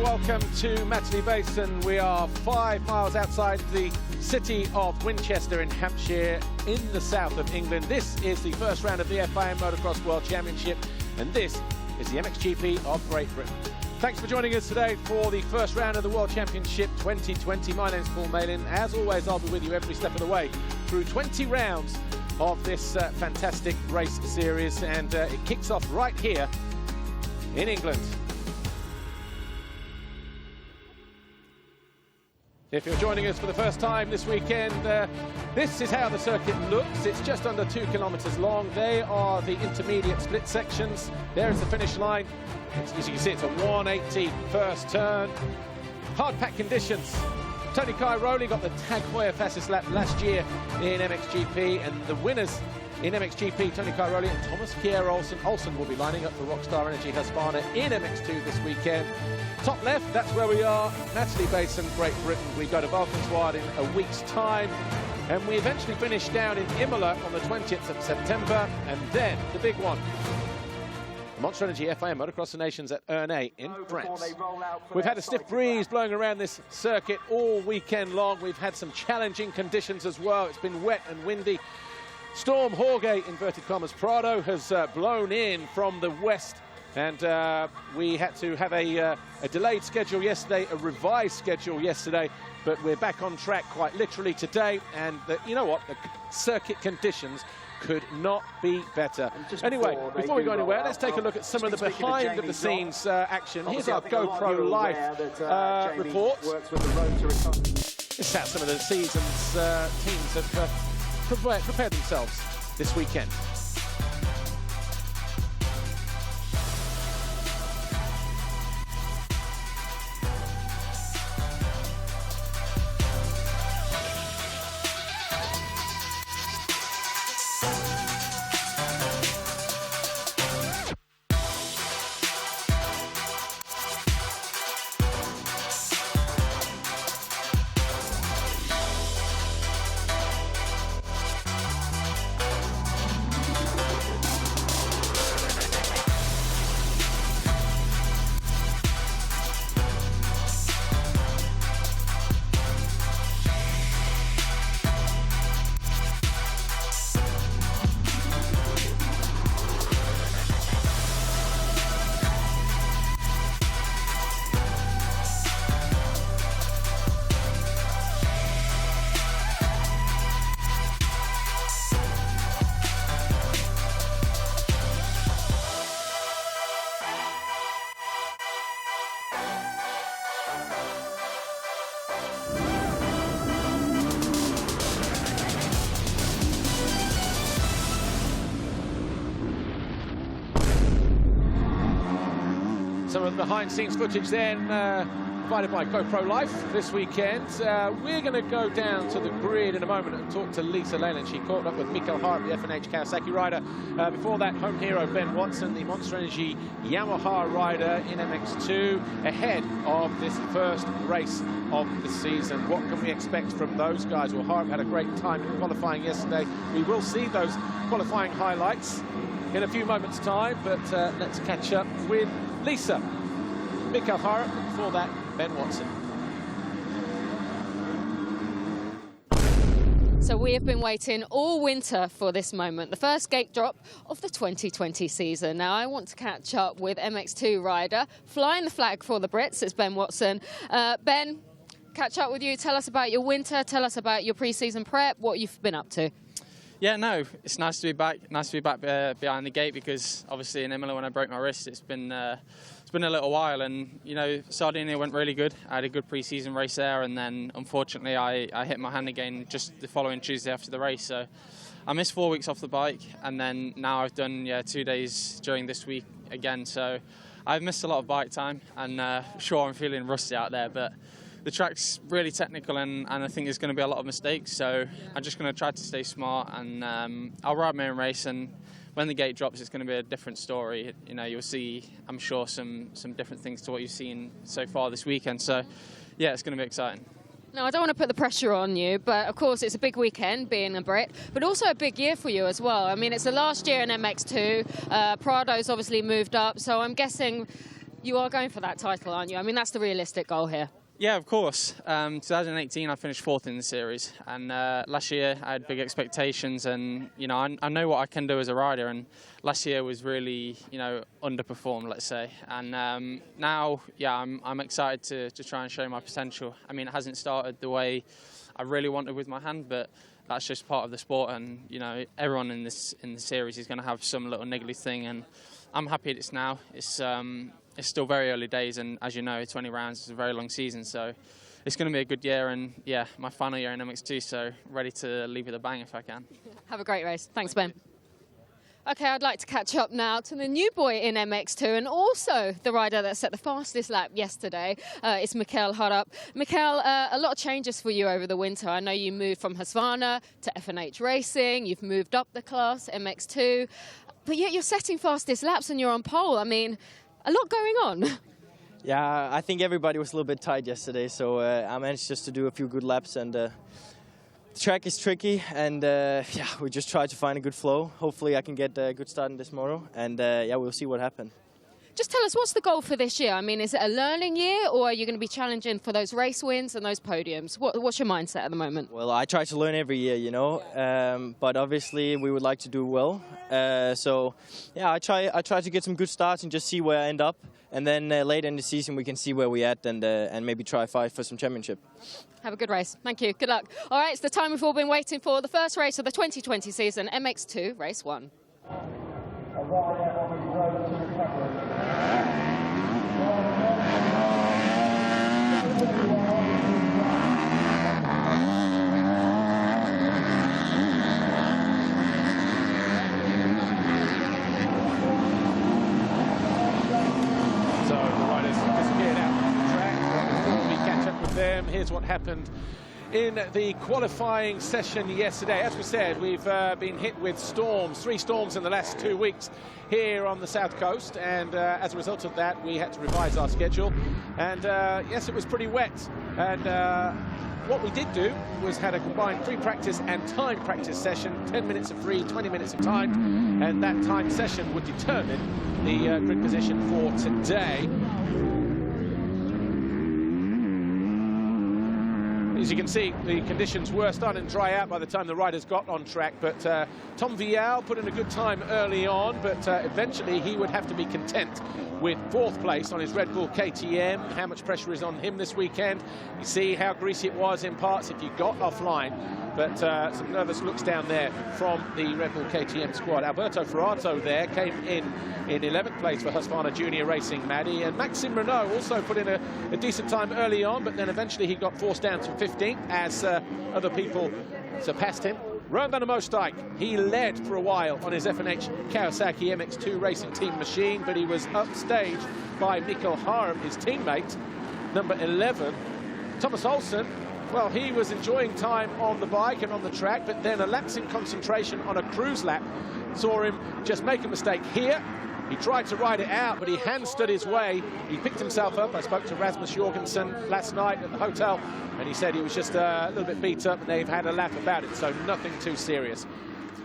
welcome to Matterley Basin. We are 5 miles outside the city of Winchester in Hampshire, in the south of England. This is the first round of the FIM Motocross World Championship, and this is the MXGP of Great Britain. Thanks for joining us today for the first round of the World Championship 2020. My name's Paul Malin. As always, I'll be with you every step of the way through 20 rounds of this fantastic race series, and it kicks off right here in England. If you're joining us for the first time this weekend, this is how the circuit looks. It's just under 2 kilometres long. They are the intermediate split sections. There is the finish line. As you can see, it's a 180 first turn. Hard pack conditions. Tony Cairoli got the Tag Heuer fastest lap last year in MXGP, and the winners in MXGP, Tony Cairoli and Thomas Pierre Olsen. Olsen will be lining up for Rockstar Energy Husqvarna in MX2 this weekend. Top left, that's where we are, Matterley Basin, Great Britain. We go to Valkenswaard in a week's time, and we eventually finish down in Imola on the 20th of September, and then the big one, Monster Energy FIM Motocross the Nations at Ernée in France. We've had a stiff breeze blowing around this circuit all weekend long. We've had some challenging conditions as well. It's been wet and windy. Storm Jorge, inverted commas, Prado has blown in from the west, and we had to have a delayed schedule yesterday, a revised schedule yesterday, but we're back on track quite literally today, and you know what, the circuit conditions could not be better. Anyway, before we go anywhere, let's take a look at some of the behind-the-scenes action. Here's our GoPro Live report. This is how some of the season's teams have prepared themselves this weekend. Some of the behind-scenes footage then provided by GoPro Life this weekend. We're going to go down to the grid in a moment and talk to Lisa Leyland. She caught up with Mikael Hart, the F&H Kawasaki rider. Before that, home hero Ben Watson, the Monster Energy Yamaha rider in MX2, ahead of this first race of the season. What can we expect from those guys? Well, Hart had a great time in qualifying yesterday. We will see those qualifying highlights in a few moments' time, but let's catch up with Lisa, Mikael Hart, and before that, Ben Watson. So we have been waiting all winter for this moment, the first gate drop of the 2020 season. Now I want to catch up with MX2 rider, flying the flag for the Brits, it's Ben Watson. Ben, catch up with you, tell us about your winter, tell us about your pre-season prep, what you've been up to. Yeah, no, it's nice to be back. Nice to be back behind the gate, because obviously in Imola when I broke my wrist, it's been a little while, and you know, Sardinia went really good. I had a good pre-season race there, and then unfortunately I hit my hand again just the following Tuesday after the race. So I missed 4 weeks off the bike, and then now I've done 2 days during this week again. So I've missed a lot of bike time, and sure, I'm feeling rusty out there, but the track's really technical, and I think there's going to be a lot of mistakes, so I'm just going to try to stay smart, and I'll ride my own race, and when the gate drops, it's going to be a different story. You know, you'll see, I'm sure, some different things to what you've seen so far this weekend, so yeah, it's going to be exciting. Now, I don't want to put the pressure on you, but of course it's a big weekend being a Brit, but also a big year for you as well. I mean, it's the last year in MX2. Prado's obviously moved up, so I'm guessing You are going for that title, aren't you? I mean, that's the realistic goal here. Yeah, of course. 2018, I finished 4th in the series, and last year I had big expectations, and you know, I know what I can do as a rider, and last year was really, you know, underperformed, let's say, and now, yeah, I'm excited to try and show my potential. I mean, it hasn't started the way I really wanted with my hand, but that's just part of the sport, and you know, everyone in the series is going to have some little niggly thing, and I'm happy it's now. It's still very early days, and as you know, 20 rounds is a very long season, so it's going to be a good year, and yeah, my final year in MX2, so ready to leave with a bang if I can. Have a great race. Thanks, Ben. Okay, I'd like to catch up now to the new boy in MX2 and also the rider that set the fastest lap yesterday. It's Vialle Harap. Vialle, a lot of changes for you over the winter. I know you moved from Husqvarna to F&H Racing. You've moved up the class, MX2. But yet you're setting fastest laps and you're on pole. I mean, a lot going on. Yeah, I think everybody was a little bit tight yesterday, so I managed just to do a few good laps, and the track is tricky, and yeah, we just try to find a good flow. Hopefully I can get a good start in this tomorrow, and yeah, we'll see what happens. Just tell us, what's the goal for this year? I mean, is it a learning year, or are you going to be challenging for those race wins and those podiums? What's your mindset at the moment? Well, I try to learn every year, you know, but obviously we would like to do well. So yeah, I try to get some good starts and just see where I end up, and then later in the season we can see where we're at, and maybe try fight for some championship. Have a good race. Thank you. Good luck. All right, it's the time we've all been waiting for. The first race of the 2020 season, MX2 Race 1. Here's what happened in the qualifying session yesterday. As we said, we've been hit with storms, 3 storms in the last 2 weeks here on the south coast, and as a result of that we had to revise our schedule, and yes, it was pretty wet, and what we did do was had a combined pre-practice and time practice session, 10 minutes of free, 20 minutes of time, and that time session would determine the grid position for today. As you can see, the conditions were starting to dry out by the time the riders got on track, but Tom Vialle put in a good time early on, but eventually he would have to be content with 4th place on his Red Bull KTM. How much pressure is on him this weekend? You see how greasy it was in parts if you got offline, but some nervous looks down there from the Red Bull KTM squad. Alberto Ferrato there came in 11th place for Husqvarna Junior Racing, Maddie, and Maxime Renault also put in a decent time early on, but then eventually he got forced down to 15th as other people surpassed him. Rowan van der Moosdijk, he led for a while on his F&H Kawasaki MX2 Racing Team machine, but he was upstaged by Vialle Harap, his teammate, number 11. Thomas Olsen, well, he was enjoying time on the bike and on the track, but then a lapse in concentration on a cruise lap saw him just make a mistake here. He tried to ride it out, but he hand-stood his way. He picked himself up. I spoke to Rasmus Jorgensen last night at the hotel, and he said he was just a little bit beat up, and they've had a laugh about it, so nothing too serious.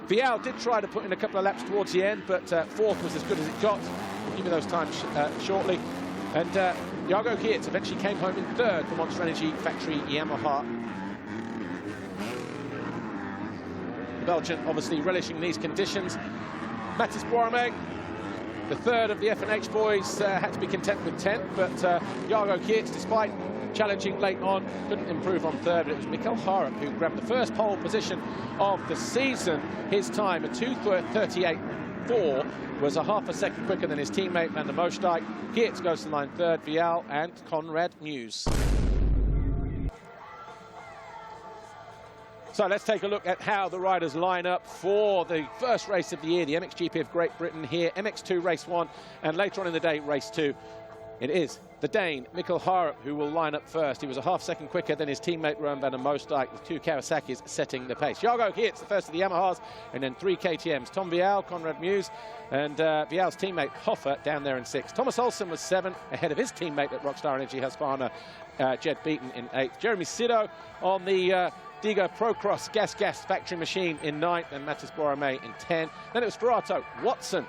Vialle did try to put in a couple of laps towards the end, but 4th was as good as it got. We'll give you those times shortly. And Jago Geerts eventually came home in 3rd for Monster Energy Factory Yamaha. The Belgian obviously relishing these conditions. Mathis Boisramé, the 3rd of the F&H boys, had to be content with 10th, but Jago Geerts, despite challenging late on, couldn't improve on 3rd. It was Vialle Harap who grabbed the first pole position of the season. His time, a 2:38.4, was a half a second quicker than his teammate Van der Moosdijk. Geerts goes to line 3rd, Vialle and Conrad Muse. So let's take a look at how the riders line up for the first race of the year, the MXGP of Great Britain here, MX2 Race 1, and later on in the day, Race 2. It is the Dane, Vialle Harap, who will line up first. He was a half second quicker than his teammate Rowan van der Moosdijk, with 2 Kawasaki's setting the pace. Jago Geerts, the first of the Yamahas, and then 3 KTMs. Tom Vialle, Conrad Muse, and Vialle's teammate Hoffer down there in 6th. Thomas Olsen was 7th, ahead of his teammate at Rockstar Energy Husqvarna, Jed Beaton in 8th. Jeremy Sido on the Diga Procross Gas factory machine in 9th, and Mathis Boisramé in 10th. Then it was Ferrato, Watson,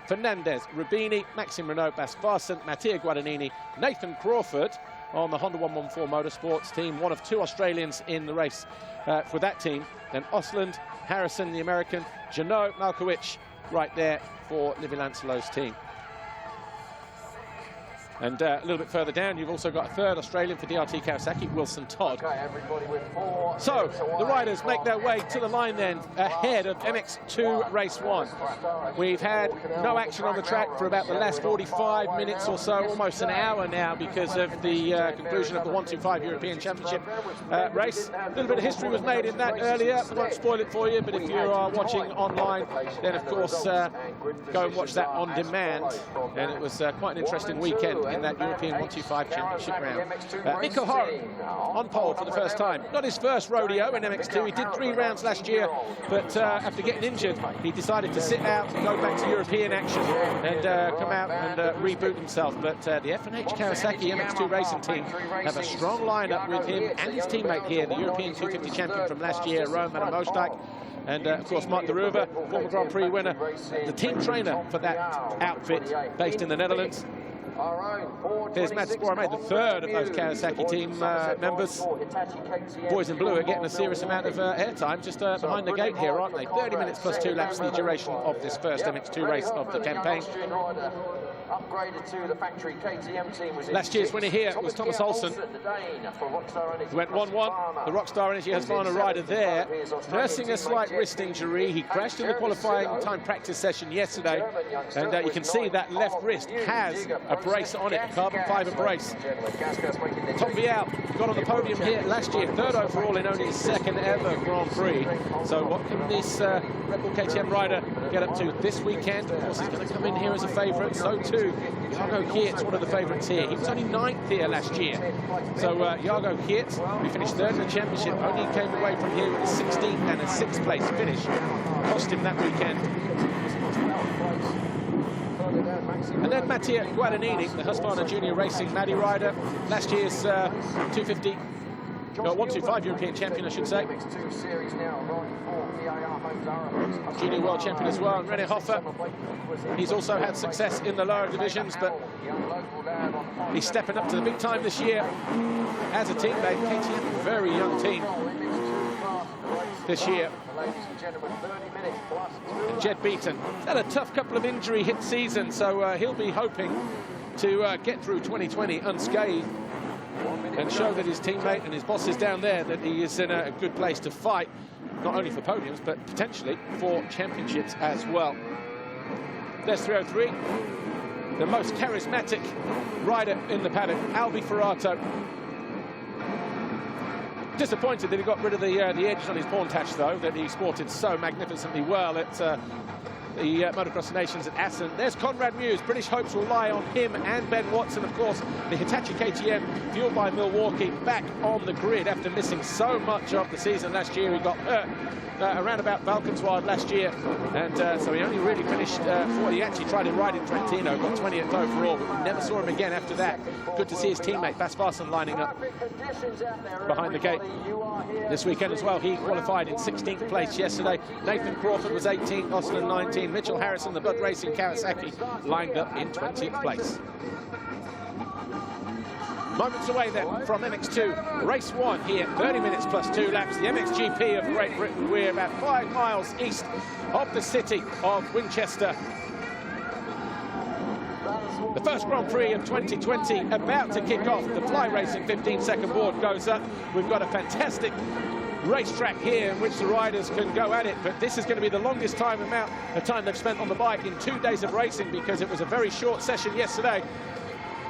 Fernandez, Rubini, Maxime Renault, Basvarsen, Mattia Guadagnini, Nathan Crawford on the Honda 114 Motorsports team, one of 2 Australians in the race for that team. Then Osland, Harrison, the American, Janot, Malkovich right there for Livy Lancelot's team. And a little bit further down, you've also got a 3rd Australian for DRT Kawasaki, Wilson Todd. So the riders make their way to the line then, ahead of MX2 Race 1. We've had no action on the track for about the last 45 minutes or so, almost an hour now, because of the conclusion of the 125 European Championship race. A little bit of history was made in that earlier. I won't spoil it for you, but if you are watching online, then of course go and watch that on demand. And it was quite an interesting weekend in that European 125 Championship round. Mikko Horan on pole for the first time. Not his first rodeo in MX2. He did 3 rounds last year, but after getting injured, he decided to sit out and go back to European action and come out and reboot himself. But the F&H Kawasaki MX2 racing team have a strong lineup with him and his teammate here, the European 250 champion from last year, Roman Mostak. And of course, Mark de Ruwe, former Grand Prix winner, the team trainer for that outfit based in the Netherlands. Here's Mats Boromé, the 3rd of those Kawasaki team members. Boys in blue are getting a serious amount of airtime just behind the gate here, aren't they? 30 minutes plus 2 laps, the duration of this first MX2 race of the campaign. Upgraded to the factory KTM team was last year's winner here was Thomas Olsen, who went 1-1. The Rockstar Energy Husqvarna rider there, nursing a slight wrist injury. He crashed in the qualifying time practice session yesterday, and you can see that left wrist has a brace on it, a carbon fiber brace. Tom Vialle got on the podium here last year, 3rd overall in only his 2nd ever Grand Prix. So what can this Red Bull KTM rider get up to this weekend? Of course, he's going to come in here as a favourite. So too Jago Geerts, one of the favourites here. He was only 9th here last year. So Jago Geerts, who finished 3rd in the championship, only came away from here with a 16th and a 6th place finish. Cost him that weekend. And then Mattia Guadagnini, the Husqvarna Junior Racing Maddie rider, last year's 250, 125 European champion, I should say. Junior world champion as well. And René Hoffer, he's also had success in the lower divisions, but he's stepping up to the big time this year as a teammate. KTM, a very young team this year. And Jed Beaton had a tough couple of injury hit seasons, so he'll be hoping to get through 2020 unscathed and show that his teammate and his bosses down there that he is in a good place to fight, not only for podiums, but potentially for championships as well. There's 303, the most charismatic rider in the paddock, Albi Ferrato. Disappointed that he got rid of the edges on his pauntache, though, that he sported so magnificently well at the Motocross Nations at Assen. There's Conrad Mewes. British hopes will lie on him and Ben Watson, of course. The Hitachi KTM, fueled by Milwaukee, back on the grid after missing so much of the season last year. He got hurt around about Valkenswaard last year, and so he only really finished 40. He actually tried it right in Trentino, got 20th overall, but we never saw him again after that. Good to see his teammate Basvarsen lining up behind the gate this weekend as well. He qualified in 16th place yesterday. Nathan Crawford was 18th, Osland 19th. Mitchell Harrison, the Bud Racing Kawasaki, lined up in 20th place. Moments away then from MX2, race 1 here, 30 minutes plus 2 laps, the MXGP of Great Britain. We're about 5 miles east of the city of Winchester. The first Grand Prix of 2020 about to kick off. The Fly Racing 15-second board goes up. We've got a fantastic racetrack here in which the riders can go at it, but this is going to be the longest time they've spent on the bike in 2 days of racing, because it was a very short session yesterday.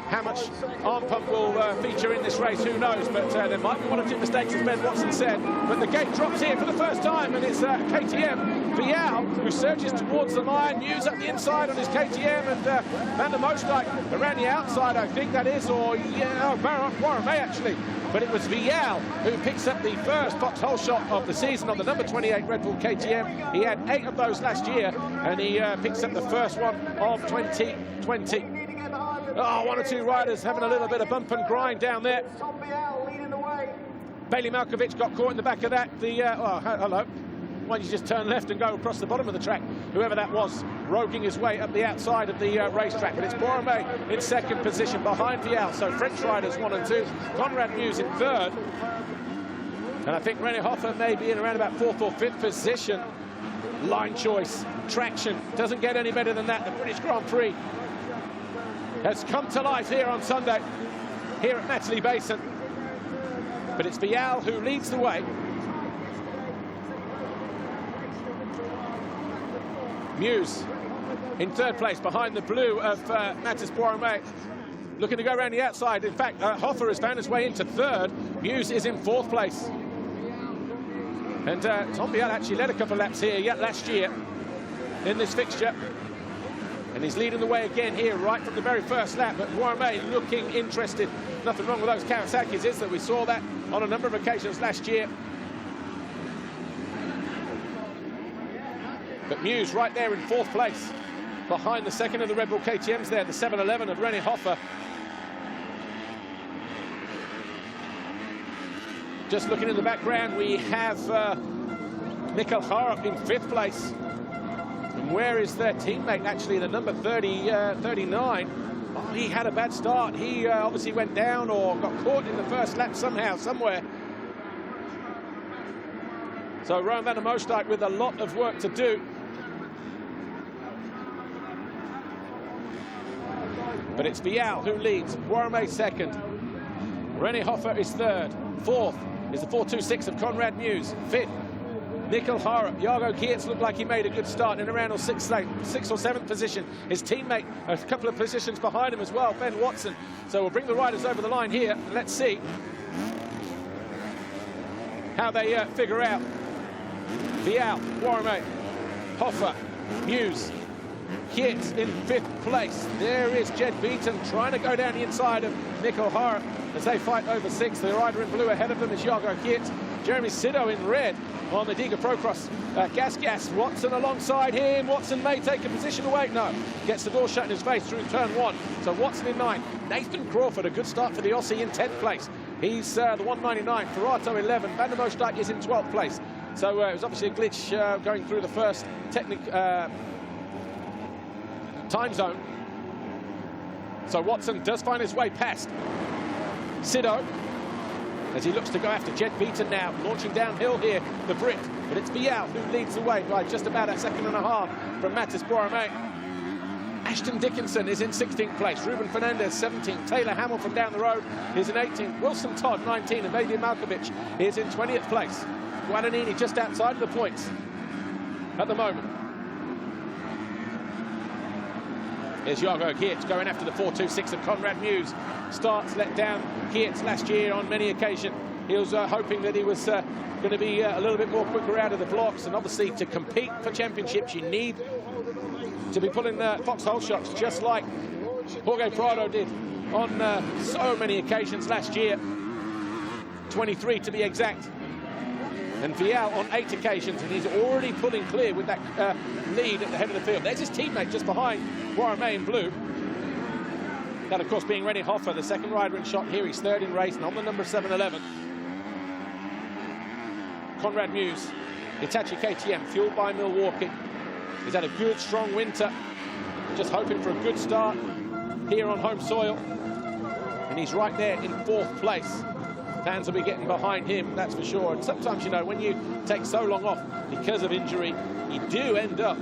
How much arm pump will feature in this race, who knows, but there might be 1 or 2 mistakes, as Ben Watson said. But the gate drops here for the first time, and it's KTM Vialle who surges towards the line. Mewes up the inside on his KTM, and Van der Moosdijk around the outside, I think that is, or Boromé actually. But it was Vialle who picks up the first Fox Holeshot of the season on the number 28 Red Bull KTM. He had 8 of those last year, and he picks up the first one of 2020. Oh, 1 or 2 riders having a little bit of bump and grind down there. Bailey Malkovich got caught in the back of that. Hello. why don't you just turn left and go across the bottom of the track? Whoever that was, roguing his way up the outside of the racetrack. But it's Bourmet in second position behind Vialle. So French riders 1 and 2. Conrad Mewse in third. And I think René Hoffer may be in around about 4th or 5th position. Line choice, traction, doesn't get any better than that. The British Grand Prix has come to life here on Sunday, here at Matterley Basin. But it's Vialle who leads the way. Mewse in third place behind the blue of Mattis Bourmet. Looking to go around the outside. In fact, Hoffer has found his way into third. Mewse is in 4th place. And Tom Vialle actually led a couple of laps here yet last year in this fixture. And he's leading the way again here right from the very first lap. But Bourmet looking interested. Nothing wrong with those Kawasaki's, is that we saw that on a number of occasions last year. But Mewse right there in 4th place, behind the second of the Red Bull KTMs there, the 711 of René Hoffer. Just looking in the background, we have Mikkel Harup in 5th place. And where is their teammate, actually, the number 39? Oh, he had a bad start. He obviously went down or got caught in the first lap somehow, somewhere. So Rowan van der Moosdijk with a lot of work to do. But it's Vialle who leads. Bourmet second. René Hoffer is third. 4th is the 4.26 of Conrad Mewse. 5th, Mikkel Harup. Jago Geerts looked like he made a good start in around 6th or 7th position. His teammate a couple of positions behind him as well, Ben Watson. So we'll bring the riders over the line here. Let's see how they figure out. Vialle, Bourmet, Hoffer, Mewse, Geerts in 5th place. There is Jed Beaton trying to go down the inside of Mikkel Harup as they fight over 6th. The rider in blue ahead of them is Jago Geerts. Jeremy Sido in red on the Diga Procross. Gas. Watson alongside him. Watson may take a position away. No, gets the door shut in his face through turn 1. So Watson in 9th. Nathan Crawford, a good start for the Aussie in 10th place. He's the 199. Ferrato 11. Van der Moosdijk is in 12th place. So it was obviously a glitch going through the first time zone. So Watson does find his way past Sido as he looks to go after Jed Beaton now, launching downhill here, the Brit. But it's Vialle who leads the way by just about a second and a half from Mattis Bourmet. Ashton Dickinson is in 16th place. Ruben Fernandez 17th. Taylor Hamilton down the road is in 18th. Wilson Todd 19th. And Baby Malkovich is in 20th place. Guadagnini just outside of the points at the moment. Here's Jago Geerts going after the 4.26 of Conrad Mewse. Starts let down Geerts last year on many occasions. He was hoping that he was going to be a little bit more quicker out of the blocks. And obviously to compete for championships, you need to be pulling Fox Holeshots just like Jorge Prado did on so many occasions last year. 23 to be exact. And Vialle on 8 occasions, and he's already pulling clear with that lead at the head of the field. There's his teammate just behind Bourmet in blue. That, of course, being René Hoffer, the second rider in shot here. He's 3rd in race and on the number 711. Conrad Mewse, Hitachi KTM, fueled by Milwaukee. He's had a good, strong winter. Just hoping for a good start here on home soil. And he's right there in 4th place. Fans will be getting behind him, that's for sure. And sometimes, you know, when you take so long off because of injury, you do end up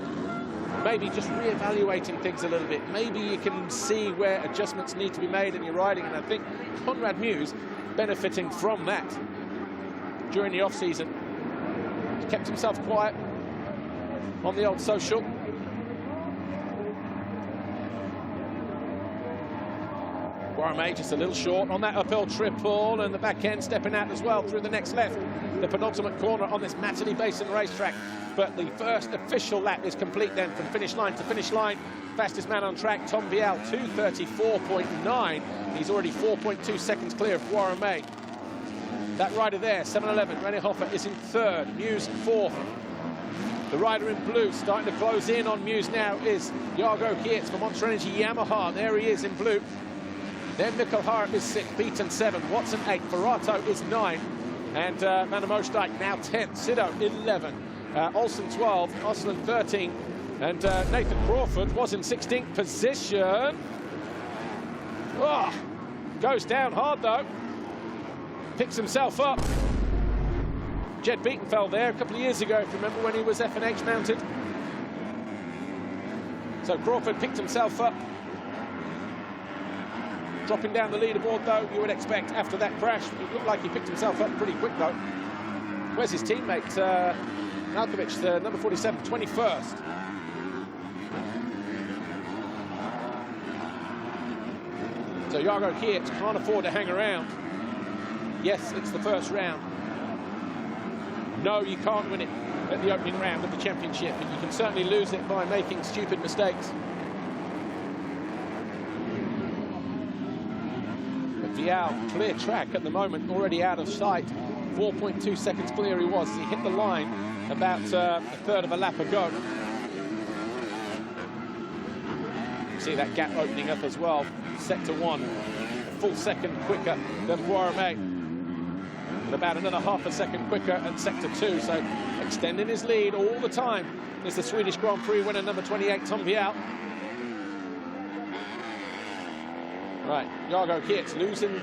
maybe just re-evaluating things a little bit. Maybe you can see where adjustments need to be made in your riding. And I think Conrad Mewse benefiting from that during the off-season. He's kept himself quiet on the old social. Bourmet just a little short on that uphill triple, and the back end stepping out as well through the next left, the penultimate corner on this Matterley Basin racetrack. But the first official lap is complete then from finish line to finish line. Fastest man on track, Tom Vialle, 2:34.9. He's already 4.2 seconds clear of Bourmet. That rider there, 711, René Hoffer is in 3rd, Mewse 4th. The rider in blue starting to close in on Mewse now is Jago Geerts for Monster Energy Yamaha. There he is in blue. Then Mikkel Harup is 6th, Beaton 7, Watson 8, Ferrato is 9, and Van der Moosdijk now 10th, Sido 11. Olsen 12, Osland 13, and Nathan Crawford was in 16th position. Oh, goes down hard though, picks himself up. Jed Beaton fell there a couple of years ago, if you remember, when he was F&H mounted. So Crawford picked himself up. Dropping down the leaderboard though, you would expect after that crash. It looked like he picked himself up pretty quick though. Where's his teammate? Malkovich, the number 47, 21st. So Jago Geerts can't afford to hang around. Yes, it's the first round. No, you can't win it at the opening round of the championship, but you can certainly lose it by making stupid mistakes. But Vialle, clear track at the moment, already out of sight. 4.2 seconds clear he was. He hit the line about a third of a lap ago. See that gap opening up as well. Sector 1, a full second quicker than Boiremé. And about another half a second quicker at Sector 2, so extending his lead all the time is the Swedish Grand Prix winner, number 28, Tom Vialle. Right, Jago Geerts losing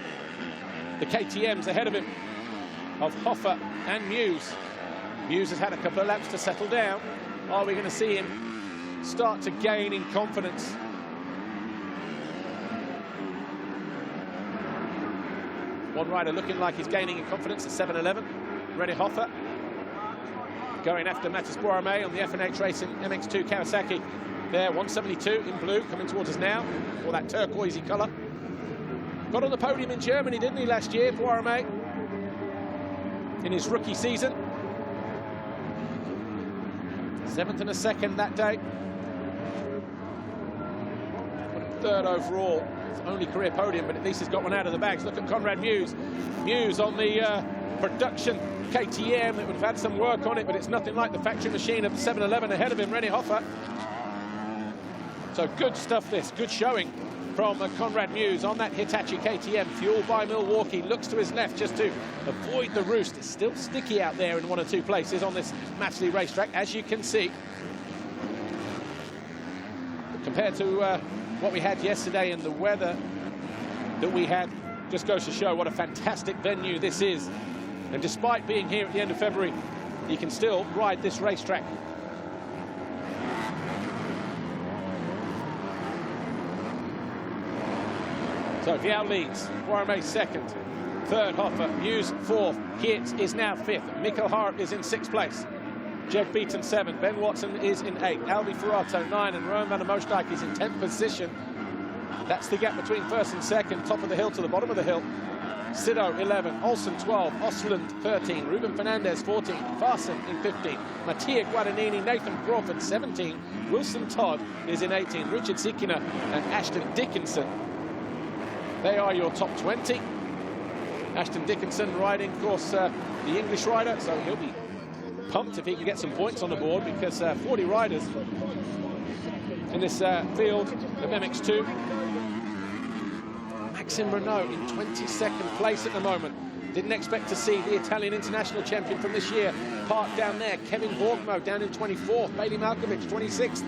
the KTMs ahead of him, of Hoffer and Muse. Muse has had a couple of laps to settle down. Are we going to see him start to gain in confidence? One rider looking like he's gaining in confidence at 7-11. René Hoffer going after Mattis Boiremé on the F&H Racing MX2 Kawasaki. There, 172 in blue, coming towards us now, or that turquoisey colour. Got on the podium in Germany, didn't he, last year, Boiremé, in his rookie season. 7th and a 2nd that day. Third overall. Only career podium, but at least he's got one out of the bags. Look at Conrad Muse. Muse on the production KTM. It would have had some work on it, but it's nothing like the factory machine of the 711 ahead of him, René Hoffer. So good stuff this, good showing from Conrad Muse on that Hitachi KTM, fueled by Milwaukee. Looks to his left just to avoid the roost. It's still sticky out there in one or two places on this Matchley racetrack, as you can see. But compared to what we had yesterday and the weather that we had, just goes to show what a fantastic venue this is. And despite being here at the end of February, you can still ride this racetrack. So Vialle leads, Boiremé 2nd, 3rd Hoffer, Muse 4th, Geerts is now 5th, Mikkel Hart is in 6th place. Jed Beaton 7th, Ben Watson is in 8th, Albi Ferrato 9th, and Rowan van der Moosdijk is in 10th position. That's the gap between 1st and 2nd, top of the hill to the bottom of the hill. Sido 11, Olsen 12, Osland 13, Ruben Fernandez 14, Farson in 15, Mattia Guadagnini, Nathan Crawford 17, Wilson Todd is in 18, Richard Zikina and Ashton Dickinson. They are your top 20. Ashton Dickinson riding, of course, the English rider, so he'll be pumped if he can get some points on the board, because 40 riders in this field of MX2. Maxime Renault in 22nd place at the moment. Didn't expect to see the Italian international champion from this year parked down there. Kevin Borgmo down in 24th. Bailey Malkovich 26th.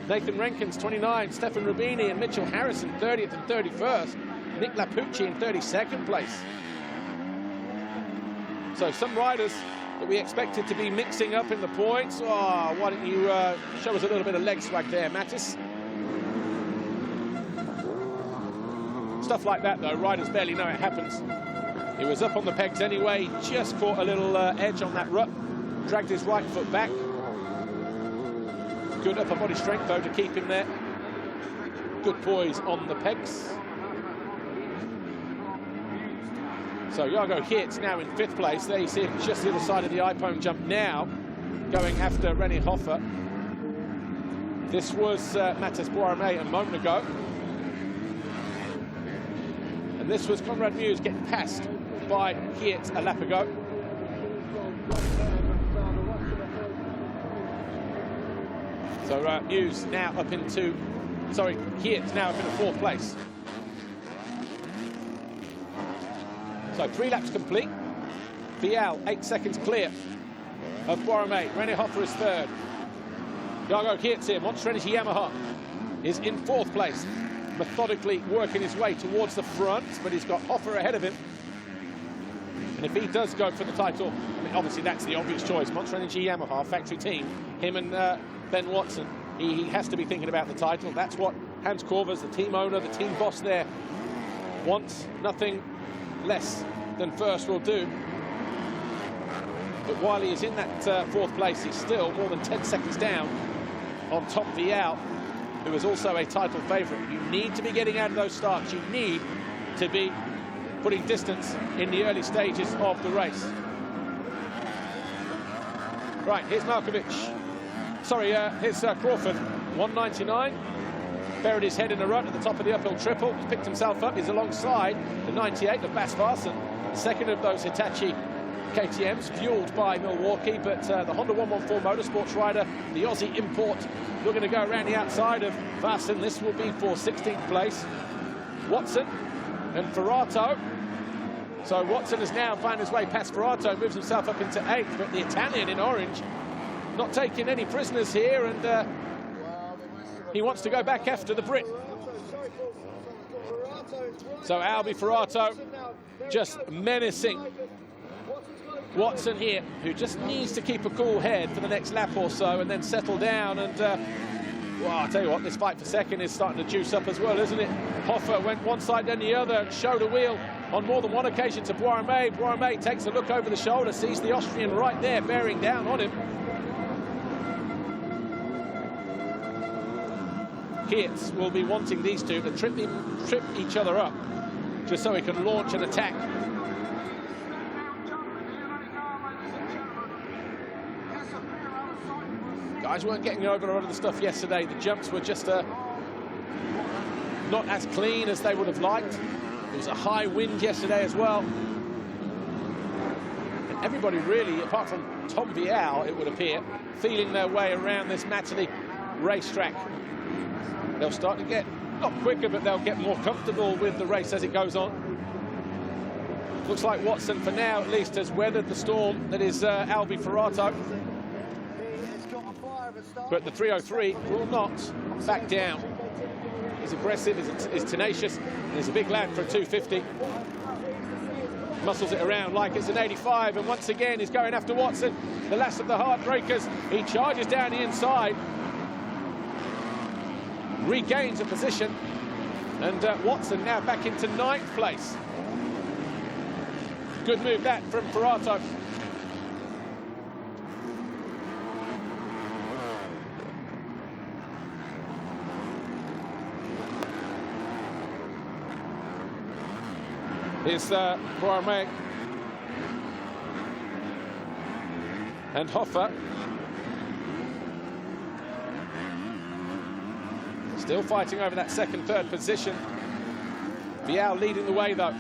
Nathan Renkins 29th. Stefan Rubini and Mitchell Harrison 30th and 31st. Nick Lapucci in 32nd place. So some riders that we expected to be mixing up in the points. Oh, why don't you show us a little bit of leg swag there, Mattis? Stuff like that, though, riders barely know it happens. He was up on the pegs anyway, just caught a little edge on that rut, dragged his right foot back. Good upper body strength, though, to keep him there. Good poise on the pegs. So Jago Geerts now in 5th place. There you see him just the other side of the iPhone jump now, going after René Hoffer. This was Mattis Boiremé a moment ago. And this was Conrad Muse getting passed by Geerts a lap ago. So Muse now up into, sorry, Geerts now up into 4th place. So 3 laps complete. Vialle 8 seconds clear. of Boirmé. René Hofer is third. Jago Geerts here, Monster Energy Yamaha, is in fourth place, methodically working his way towards the front, but he's got Hofer ahead of him. And if he does go for the title, I mean, obviously that's the obvious choice. Monster Energy Yamaha, factory team, him and Ben Watson, he has to be thinking about the title. That's what Hans Korvers, the team owner, the team boss there, wants. Nothing less than first will do. But while he is in that fourth place, he's still more than 10 seconds down on Tom Vialle, who is also a title favourite. You need to be getting out of those starts. You need to be putting distance in the early stages of the race. Right, here's Malkovich. Sorry, here's Crawford, 199. Buried his head in a rut at the top of the uphill triple. He's picked himself up. He's alongside the 98 of Bas Varsen, the second of those Hitachi KTMs, fueled by Milwaukee, but the Honda 114 Motorsports rider, the Aussie import, looking to go around the outside of Varsen. This will be for 16th place. Watson and Ferrato. So Watson has now found his way past Ferrato, moves himself up into 8th, but the Italian in orange not taking any prisoners here, and he wants to go back after the Brit. So Albi Ferrato just menacing Watson here, who just needs to keep a cool head for the next lap or so and then settle down. And well, I'll tell you what, this fight for second is starting to juice up as well, isn't it? Hofer went one side then the other and showed a wheel on more than one occasion to Boirmé. Boirmé takes a look over the shoulder, sees the Austrian right there bearing down on him. Geerts will be wanting these two to trip each other up, just so he can launch an attack. Guys weren't getting over a lot of the stuff yesterday. The jumps were just not as clean as they would have liked. There was a high wind yesterday as well. And everybody really, apart from Tom Vialle, it would appear, feeling their way around this Matterley racetrack. They'll start to get, not quicker, but they'll get more comfortable with the race as it goes on. Looks like Watson, for now at least, has weathered the storm that is Albi Ferrato. But the 303 will not back down. He's aggressive, he's tenacious, and he's a big lad for a 250. Muscles it around like it's an 85, and once again he's going after Watson, the last of the heartbreakers. He charges down the inside, regains a position, and Watson now back into 9th place. Good move that from Ferrato. Here's Boirmé and Hofer. Still fighting over that second, third position. Vialle leading the way, though.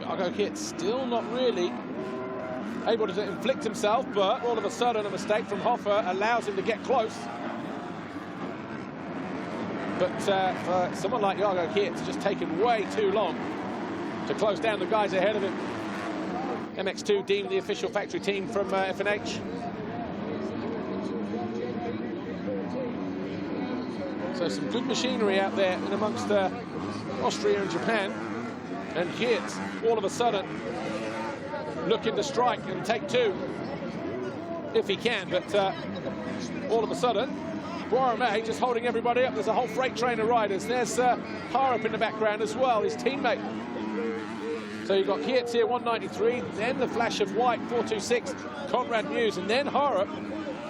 Jago Geerts still not really able to inflict himself, but all of a sudden a mistake from Hofer allows him to get close. But for someone like Jago Geerts, it's just taken way too long to close down the guys ahead of him. MX2 deemed the official factory team from F&H. So some good machinery out there in amongst Austria and Japan. And Geerts, all of a sudden, looking to strike and take two, if he can. But all of a sudden, Boirmé just holding everybody up. There's a whole freight train of riders. There's Harrop in the background as well, his teammate. So you've got Geerts here, 193, then the flash of white, 426, Conrad Muse, and then Harrop.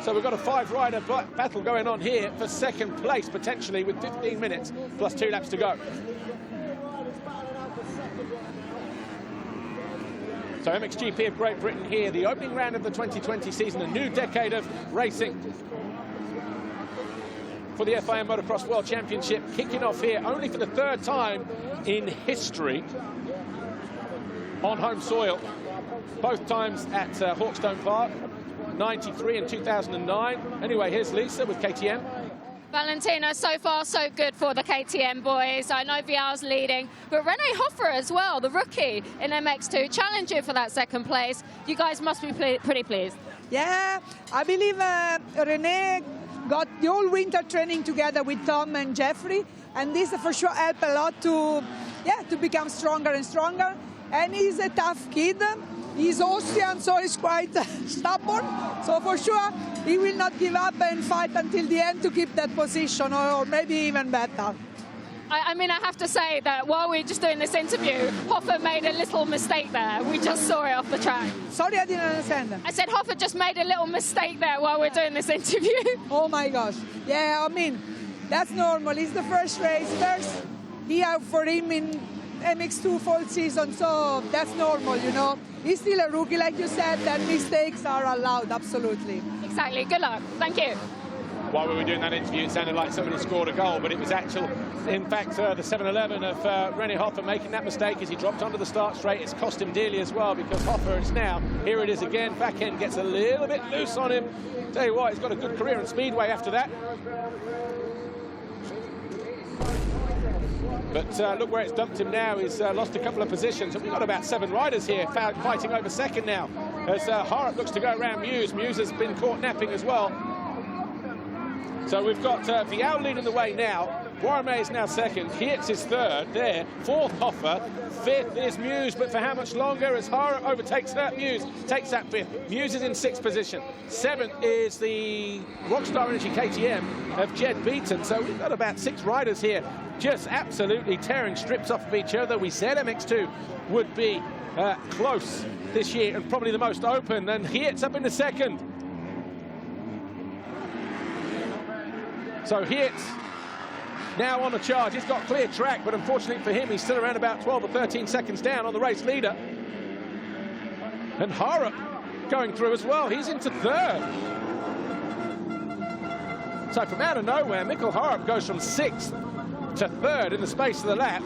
So we've got a 5-rider battle going on here for second place, potentially, with 15 minutes plus 2 laps to go. So MXGP of Great Britain here, the opening round of the 2020 season, a new decade of racing for the FIM Motocross World Championship, kicking off here only for the 3rd time in history on home soil. Both times at Hawkstone Park, 93 and 2009. Anyway, here's Lisa with KTM. Valentina, so far so good for the KTM boys. I know Vialle's leading, but René Hofer as well, the rookie in MX2, challenging for that second place. You guys must be pretty pleased. Yeah, I believe René got the whole winter training together with Tom and Jeffrey, and this for sure helped a lot to become stronger and stronger. And he's a tough kid. He's Austrian, so he's quite stubborn. So for sure, he will not give up and fight until the end to keep that position, or maybe even better. I mean, I have to say that while we were just doing this interview, Hofer made a little mistake there. We just saw it off the track. Sorry, I didn't understand. I said Hofer just made a little mistake there while we're doing this interview. Oh my gosh. Yeah, I mean, that's normal. It's the first race, first year for him in MX2 fall season, so that's normal, you know. He's still a rookie, like you said, and mistakes are allowed, absolutely. Exactly. Good luck. Thank you. While we were doing that interview, it sounded like somebody scored a goal, but it was in fact, the 711 of René Hofer making that mistake as he dropped onto the start straight. It's cost him dearly as well, because Hofer is now, here it is again, back end gets a little bit loose on him. Tell you what, he's got a good career in Speedway after that. But look where it's dumped him now. He's lost a couple of positions. And we've got about 7 riders here fighting over second now. As Harrop looks to go around Muse. Muse has been caught napping as well. So we've got Vialle leading the way now. Boirmé is now second. Geerts is third there. Fourth, Hofer. Fifth is Muse. But for how much longer as Harrop overtakes that Muse? Takes that fifth. Muse is in 6th position. 7th is the Rockstar Energy KTM of Jed Beaton. So we've got about 6 riders here just absolutely tearing strips off of each other. We said MX2 would be close this year and probably the most open. And Geerts up in the second. So Geerts now on the charge. He's got clear track, but unfortunately for him, he's still around about 12 or 13 seconds down on the race leader. And Harrop going through as well. He's into 3rd. So from out of nowhere, Mikkel Harrop goes from 6th to 3rd in the space of the lap.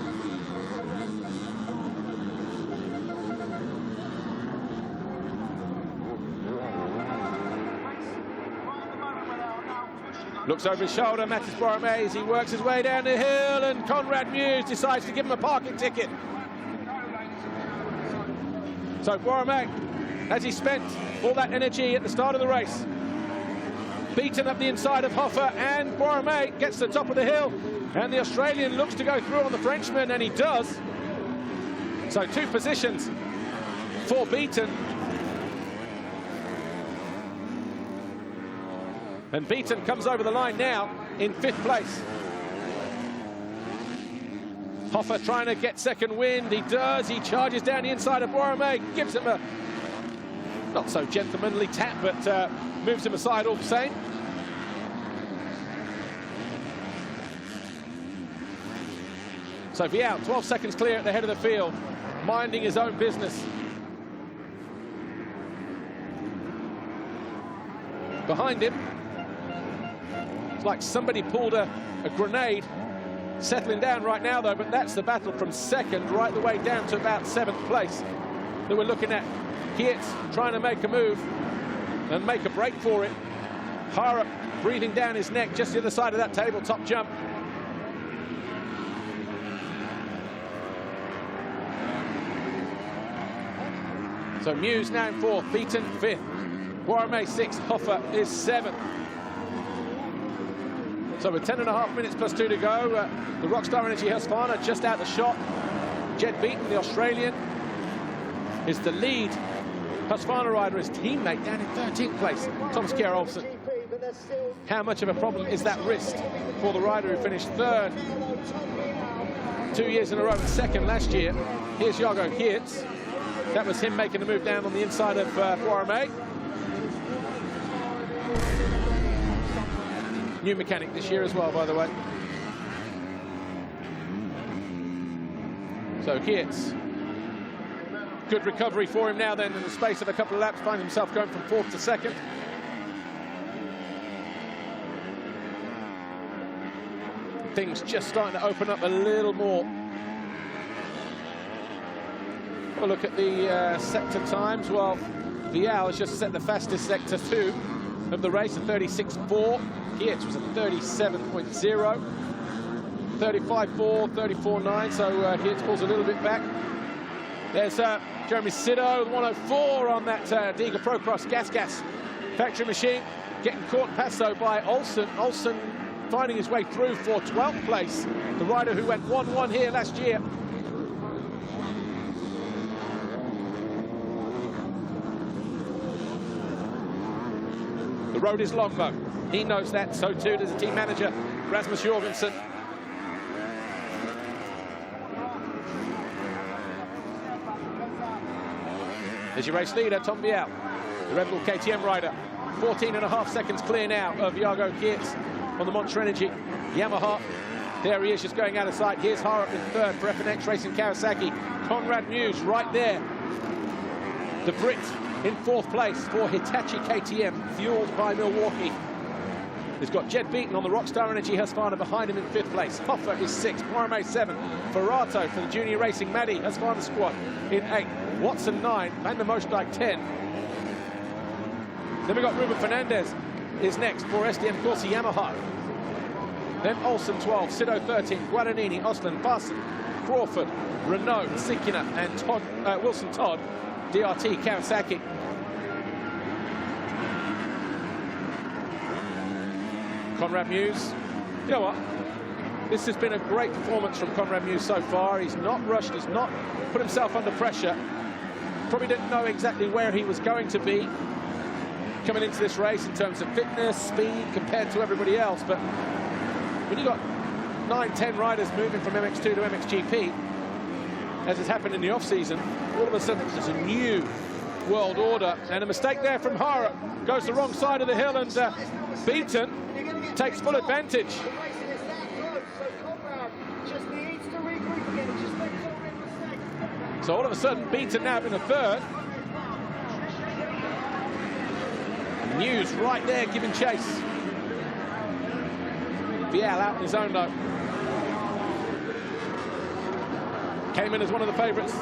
Looks over his shoulder, Mathis Boirmé, as he works his way down the hill, and Conrad Muse decides to give him a parking ticket. So Boirmé, as he spent all that energy at the start of the race, beaten up the inside of Hofer, and Boirmé gets to the top of the hill, and the Australian looks to go through on the Frenchman, and he does. So 2 positions for Beaton. And Beaton comes over the line now in 5th place. Hofer trying to get second wind. He does. He charges down the inside of Boirmé, gives him a not so gentlemanly tap, but moves him aside all the same. So Vialle, 12 seconds clear at the head of the field, minding his own business. Behind him, it's like somebody pulled a grenade. Settling down right now, though, but that's the battle from 2nd right the way down to about 7th place that we're looking at. Geerts trying to make a move and make a break for it. Harrop breathing down his neck just the other side of that tabletop jump. So Muse now in 4th, Beaton 5th, Boirmé 6th, Hofer is 7th. So with 10.5 minutes plus 2 to go, the Rockstar Energy Husqvarna just out the shot. Jed Beaton, the Australian, is the lead Husqvarna rider. His teammate down in 13th place, Thomas Kjær Olsen. How much of a problem is that wrist for the rider who finished 3rd 2 years in a row and 2nd last year? Here's Jago Geerts. That was him making the move down on the inside of Boirmé. New mechanic this year as well, by the way. So Geerts, good recovery for him now then in the space of a couple of laps, finds himself going from 4th to 2nd. Things just starting to open up a little more. Have a look at the sector times. Well, Vialle has just set the fastest sector 2 of the race, a 36.4. Geerts was a 37.0. 35.4, 34.9, so Geerts pulls a little bit back. There's Jeremy Sido, 104 on that Diga Procross Gas factory machine. Getting caught past though by Olsen. Olsen finding his way through for 12th place. The rider who went 1-1 here last year. The road is long though. He knows that, so too does the team manager, Rasmus Jorgensen. There's your race leader, Tom Vialle, the Red Bull KTM rider. 14.5 seconds clear now of Jago Geerts on the Monster Energy Yamaha. There he is, just going out of sight. Here's Harrop in third for FNX Racing Kawasaki. Conrad Muse right there. The Brit in fourth place for Hitachi KTM, fueled by Milwaukee. He's got Jed Beaton on the Rockstar Energy Husqvarna behind him in fifth place. Hoffer is sixth, Boromé 7th. Ferrato for the Junior Racing Maddie Husqvarna squad in 8th. Watson 9, Van der Moosdijk 10. Then we got Ruben Fernandez is next for SDM Corsi Yamaha. Then Olsen 12, Sido 13, Guadagnini, Osland, Barson, Crawford, Renault, Sikina and Todd, Wilson Todd, DRT Kawasaki. Conrad Muse, you know what? This has been a great performance from Conrad Muse so far. He's not rushed, he's not put himself under pressure. Probably didn't know exactly where he was going to be coming into this race in terms of fitness, speed, compared to everybody else. But when you've got 9-10 riders moving from MX2 to MXGP, as has happened in the off-season, all of a sudden there's a new world order. And a mistake there from Hara. Goes the wrong side of the hill, and Beaton takes full advantage. So all of a sudden, Beaton now in a third. Muse right there giving chase. Vialle out in his own though. Came in as one of the favourites.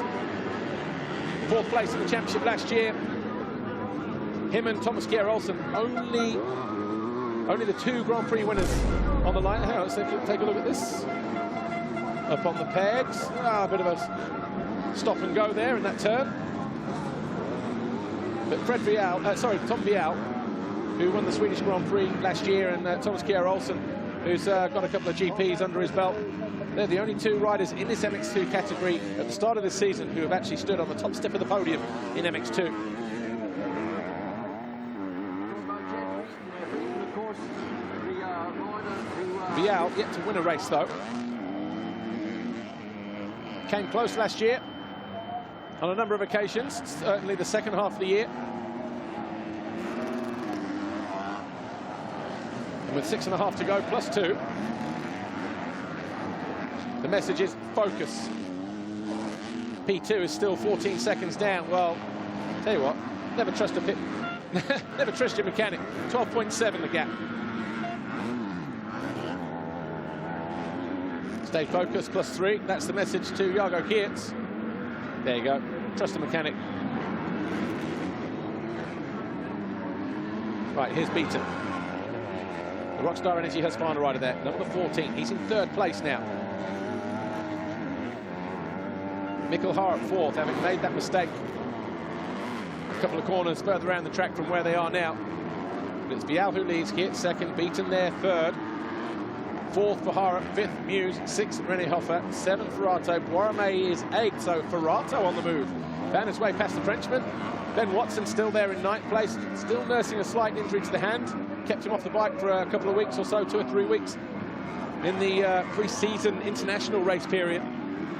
Fourth place in the championship last year. Him and Thomas Kjær Olsen, only the 2 Grand Prix winners on the line. Let's take a look at this. Up on the pegs. A bit of a stop and go there in that turn. But Tom Vialle, who won the Swedish Grand Prix last year, and Thomas Kjær Olsen, who's got a couple of GPs under his belt. They're the only 2 riders in this MX2 category at the start of this season who have actually stood on the top step of the podium in MX2. Vialle yet to win a race though. Came close last year on a number of occasions, certainly the second half of the year. And with 6.5 to go, plus 2. The message is focus. P2 is still 14 seconds down. Well, tell you what, never trust a pit. Never trust your mechanic. 12.7 the gap. Stay focused, plus 3. That's the message to Jago Geerts. There you go. Trust the mechanic. Right, here's Beaton. The Rockstar Energy Husqvarna rider there, number 14. He's in third place now. Mikkel Harrop fourth, having made that mistake a couple of corners further around the track from where they are now. But it's Vialle who leads, Geerts second, Beaton there third. Fourth for Harrop, fifth Muse, sixth René Hoffer, seventh Ferrato. Boromé is eighth, so Ferrato on the move. Found his way past the Frenchman. Ben Watson still there in ninth place, still nursing a slight injury to the hand. Kept him off the bike for a couple of weeks or so, 2 or 3 weeks in the pre-season international race period.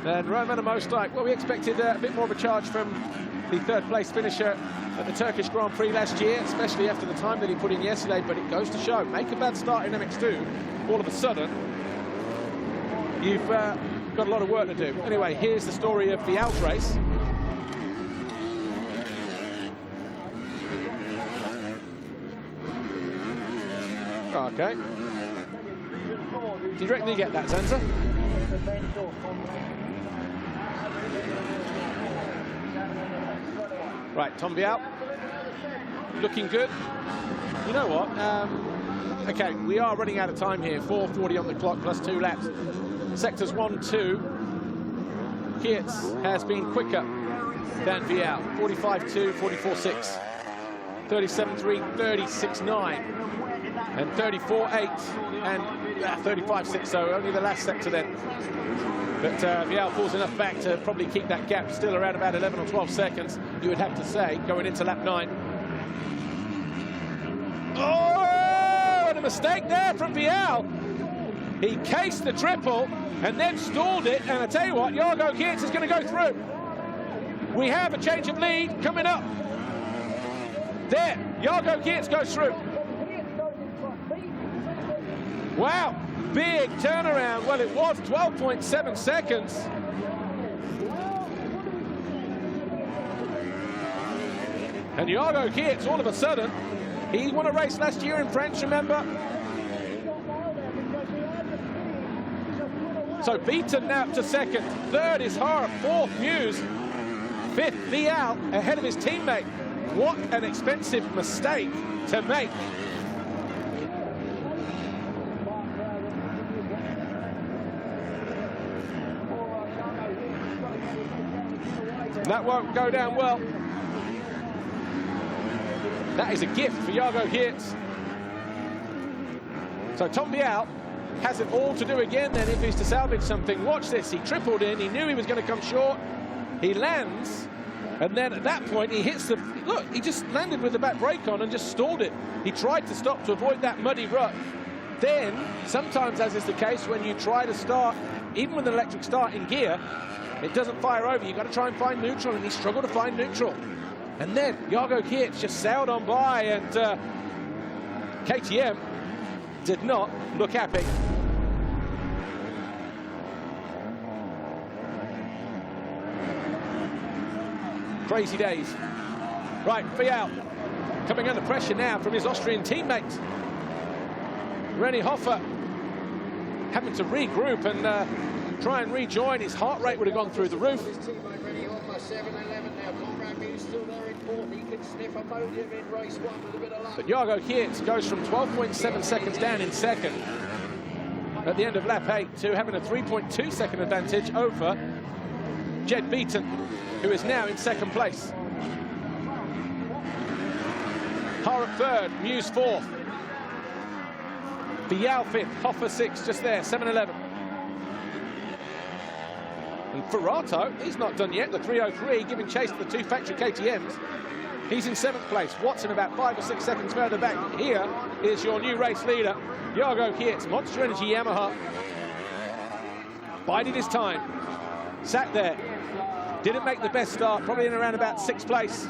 And Roman Van der Moosdijk, well, we expected a bit more of a charge from the third place finisher at the Turkish Grand Prix last year, especially after the time that he put in yesterday, but it goes to show, make a bad start in MX2, all of a sudden, you've got a lot of work to do. Anyway, here's the story of Vialle's race. Okay. Do you reckon you get that, Zenza? Right, Tom Vialle, looking good. You know what? Okay, we are running out of time here. 4:40 on the clock plus 2 laps. Sectors 1, 2. Geerts has been quicker than Vialle. 45.2, 44.6. 37.3, 36.9. And 34.8 and 35.6. So only the last sector then. But Vialle pulls enough back to probably keep that gap still around about 11 or 12 seconds, you would have to say, going into lap 9. Oh, and a mistake there from Vialle. He cased the triple and then stalled it. And I tell you what, Jago Geerts is going to go through. We have a change of lead coming up. There, Jago Geerts goes through. Wow, big turnaround. Well, it was 12.7 seconds. And Jago Geerts, all of a sudden, he won a race last year in France, remember? So Beaton now to second. Third is Hart. Fourth, Muse. Fifth, Vialle, ahead of his teammate. What an expensive mistake to make. That won't go down well. That is a gift for Jago Geerts. So Tom Vialle has it all to do again then if he's to salvage something. Watch this, he tripled in, he knew he was going to come short. He lands, and then at that point he hits the, look, he just landed with the back brake on and just stalled it. He tried to stop to avoid that muddy rut. Then, sometimes as is the case when you try to start, even with an electric start in gear, it doesn't fire over. You've got to try and find neutral, and he struggled to find neutral. And then Jago Geerts just sailed on by, and KTM did not look happy. Crazy days. Right, Vialle coming under pressure now from his Austrian teammate. René Hofer having to regroup and try and rejoin. His heart rate would have gone through the roof. But Jago Geerts goes from 12.7 seconds down in second at the end of lap 8 to having a 3.2 second advantage over Jed Beaton, who is now in second place. Hart third, Muse fourth. Vialle fifth, Hofer sixth, just there, 7.11. And Ferrato, he's not done yet, the 303, giving chase to the two factory KTMs. He's in seventh place. Watson about 5 or 6 seconds further back. Here is your new race leader, Jago Geerts, Monster Energy Yamaha. Bided his time, sat there, didn't make the best start, probably in around about 6th place.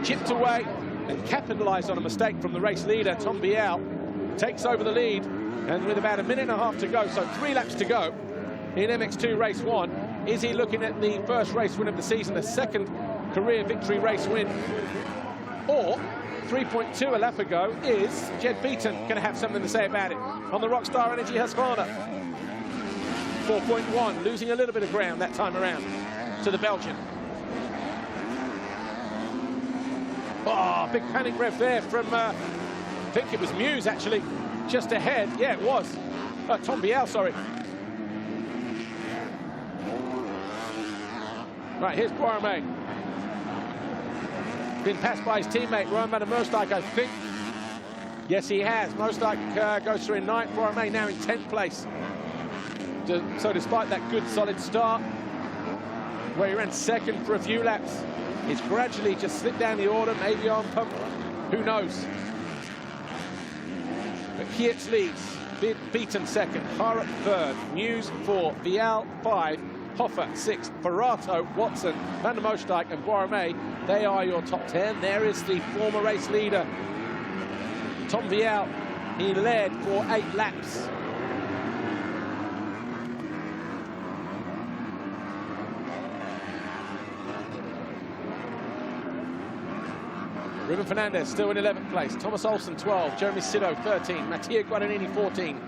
Chipped away and capitalized on a mistake from the race leader, Tom Vialle. Takes over the lead, and with about 1.5 minutes to go, so 3 laps to go in MX2 race 1. Is he looking at the first race win of the season, the second career victory race win? Or 3.2 a lap ago, is Jed Beaton going to have something to say about it on the Rockstar Energy Husqvarna? 4.1, losing a little bit of ground that time around to the Belgian. Oh, big panic rev there from, I think it was Muse actually, just ahead. Yeah, it was. Tom Vialle, sorry. Right, here's Boirmé. Been passed by his teammate, Rowan van der Moosdijk, I think. Yes, he has. Moosdijk goes through in 9th, Boirmé now in 10th place. So despite that good, solid start, where he ran second for a few laps, he's gradually just slipped down the order, maybe on pump, who knows. But Geerts leads, Beaton second, Hart third, Muse 4, Vialle 5, Hofer 6th, Ferrato, Watson, Van der Moosdijk and Boirmé. They are your top 10. There is the former race leader, Tom Vialle. He led for 8 laps. Ruben Fernandez still in 11th place. Thomas Olsen 12, Jeremy Sido 13, Mattia Guadagnini 14.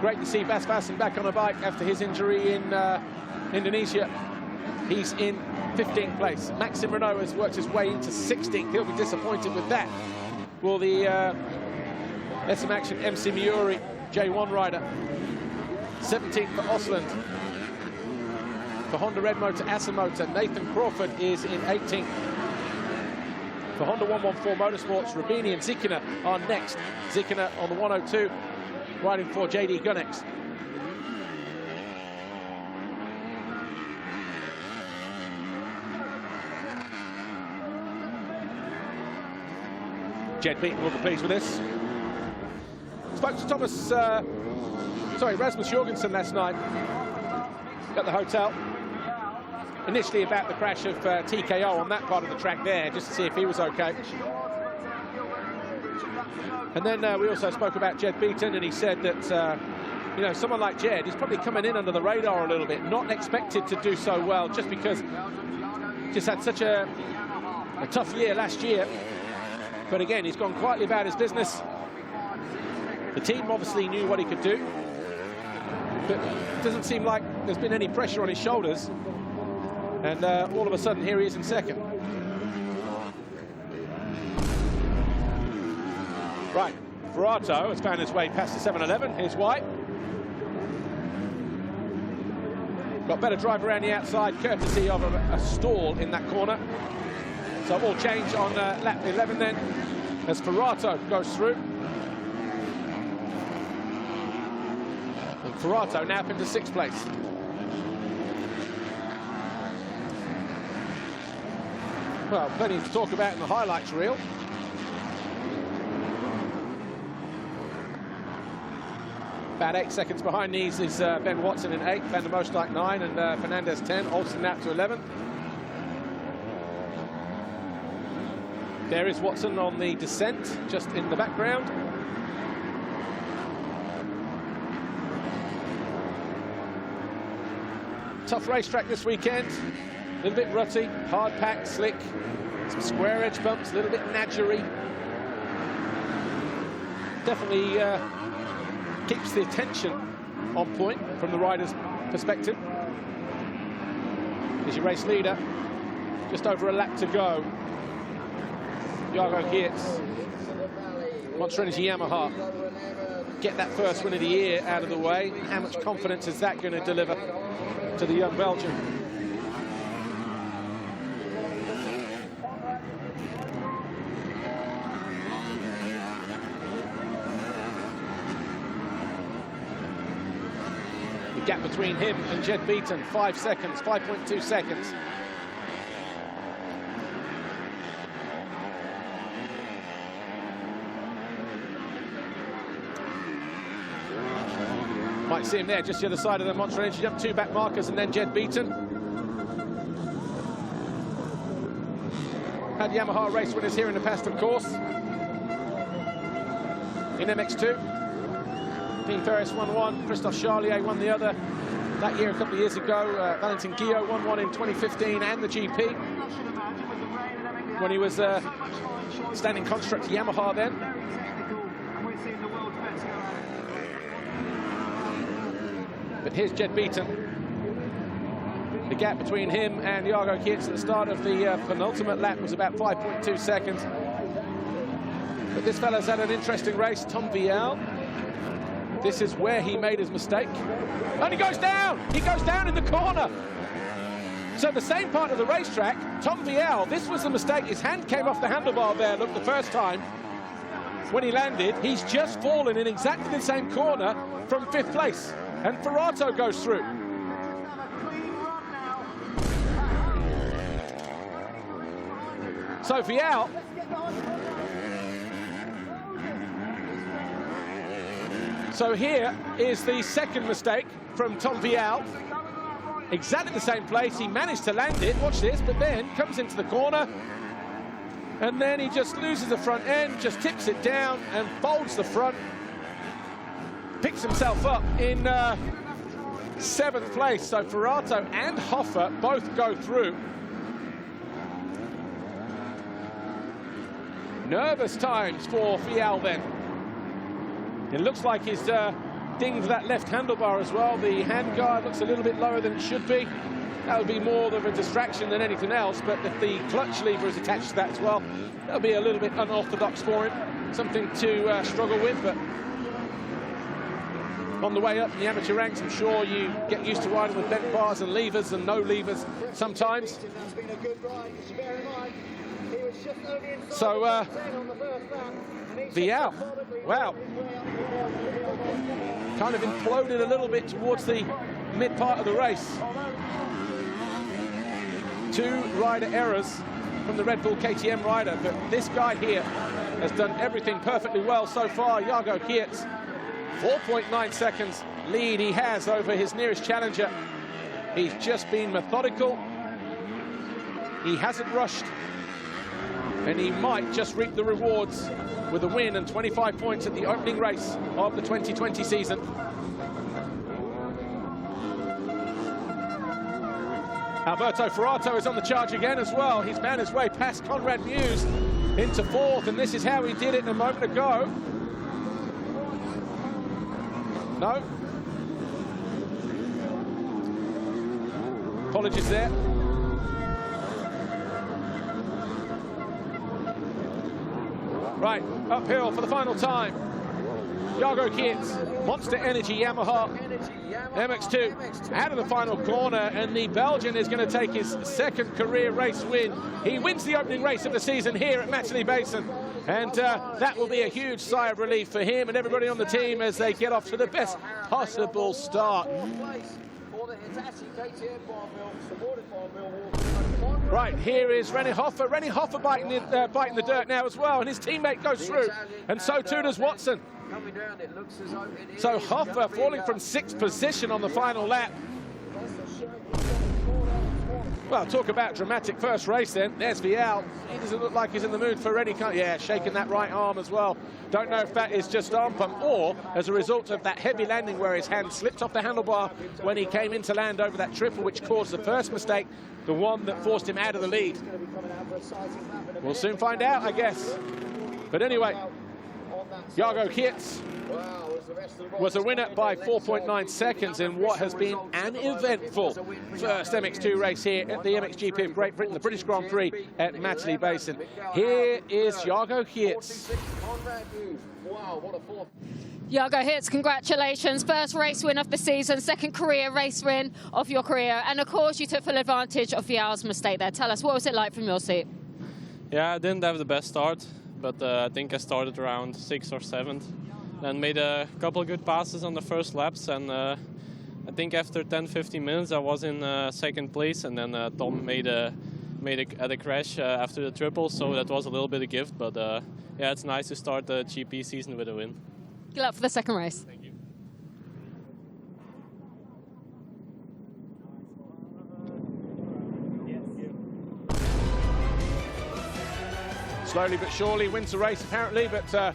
Great to see Bas Vassen back on a bike after his injury in Indonesia. He's in 15th place. Maxime Renault has worked his way into 16th. He'll be disappointed with that. will the SM Action MC Miuri J1 rider. 17th for Osland. For Honda Red Motor, Asamoto, Nathan Crawford is in 18th. For Honda 114 Motorsports, Rabini and Zikina are next. Zikina on the 102, riding for JD Gunnex. Jed Beaton will be pleased with this. Spoke to Rasmus Jorgensen last night at the hotel. Initially about the crash of TKO on that part of the track there, just to see if he was okay. And then we also spoke about Jed Beaton, and he said that, you know, someone like Jed is probably coming in under the radar a little bit, not expected to do so well, just because just had such a tough year last year. But again, he's gone quietly about his business. The team obviously knew what he could do, but it doesn't seem like there's been any pressure on his shoulders. And all of a sudden, here he is in second. Right, Ferrato has found his way past the 711. Here's White. Got better drive around the outside, courtesy of a stall in that corner. So all change on lap 11 then, as Ferrato goes through. And Ferrato now up into 6th place. Well, plenty to talk about in the highlights reel. About 8 seconds behind these is Ben Watson in 8th, Van der Moosdijk 9, and Fernandez 10, Olsen now to 11th. There is Watson on the descent, just in the background. Tough racetrack this weekend. A little bit rutty, hard packed, slick. Some square edge bumps, a little bit nadgery. Definitely keeps the attention on point from the rider's perspective. Is your race leader. Just over a lap to go. Jago Geerts, Monster Energy Yamaha, get that first win of the year out of the way. How much confidence is that going to deliver to the young Belgian? The gap between him and Jed Beaton, 5 seconds, 5.2 seconds. Might see him there, just the other side of the Monster Energy jump, 2 back markers, and then Jed Beaton. Had Yamaha race winners here in the past, of course. In MX2. Dean Ferris won one, Christophe Charlier won the other. That year, a couple of years ago, Valentin Guillot won one in 2015 and the GP. When he was standing construct Yamaha then. But here's Jed Beaton. The gap between him and Jago Geerts at the start of the penultimate lap was about 5.2 seconds. But this fella's had an interesting race, Tom Vialle. This is where he made his mistake. And he goes down! He goes down in the corner! So the same part of the racetrack, Tom Vialle, this was the mistake. His hand came off the handlebar there, look, the first time. When he landed, he's just fallen in exactly the same corner from 5th place. And Ferrato goes through. So Vialle. So here is the second mistake from Tom Vialle. Exactly the same place. He managed to land it, watch this, but then comes into the corner. And then he just loses the front end, just tips it down and folds the front. Picks himself up in 7th place. So Ferrato and Hoffer both go through. Nervous times for Vialle then. It looks like he's dinged that left handlebar as well. The handguard looks a little bit lower than it should be. That would be more of a distraction than anything else, but if the clutch lever is attached to that as well, that'll be a little bit unorthodox for him. Something to struggle with, but on the way up in the amateur ranks, I'm sure you get used to riding with bent bars and levers and no levers sometimes. So, Vialle, wow, kind of imploded a little bit towards the mid part of the race. 2 rider errors from the Red Bull KTM rider, but this guy here has done everything perfectly well so far. Jago Geerts, 4.9 seconds lead he has over his nearest challenger. He's just been methodical. He hasn't rushed, and he might just reap the rewards with a win and 25 points at the opening race of the 2020 season. Alberto Ferrato is on the charge again as well. He's found his way past Conrad Muse into 4th, and this is how he did it a moment ago. No. Apologies there. Right, uphill for the final time. Jago Geerts, Monster Energy Yamaha MX2 out of the final corner, and the Belgian is going to take his 2nd career race win. He wins the opening race of the season here at Matchley Basin, and that will be a huge sigh of relief for him and everybody on the team as they get off to the best possible start. Right, here is René Hoffer. René Hoffer biting the dirt now as well, and his teammate goes through, and so too does Watson. So Hoffer falling from 6th position on the final lap. Well, talk about dramatic first race then. There's Vialle. He doesn't look like he's in the mood for any kind. Yeah, shaking that right arm as well. Don't know if that is just arm pump or as a result of that heavy landing where his hand slipped off the handlebar when he came into land over that triple, which caused the first mistake, the one that forced him out of the lead. We'll soon find out, I guess. But anyway, Jago Geerts was a winner by 4.9 seconds in what has been an eventful first MX2 race here at the MXGP of Great Britain, the British Grand Prix at Matchley Basin. Here is Jago Geerts. Jago Geerts, congratulations. First race win of the season, 2nd career race win of your career. And of course, you took full advantage of Vialle's mistake there. Tell us, what was it like from your seat? Yeah, I didn't have the best start, but I think I started around 6th or 7th. And made a couple of good passes on the first laps, and I think after 10-15 minutes I was in 2nd place, and then Tom made a crash after the triple, so that was a little bit of gift, but yeah, it's nice to start the GP season with a win. Good luck for the 2nd race. Thank you. Slowly but surely wins the race apparently, but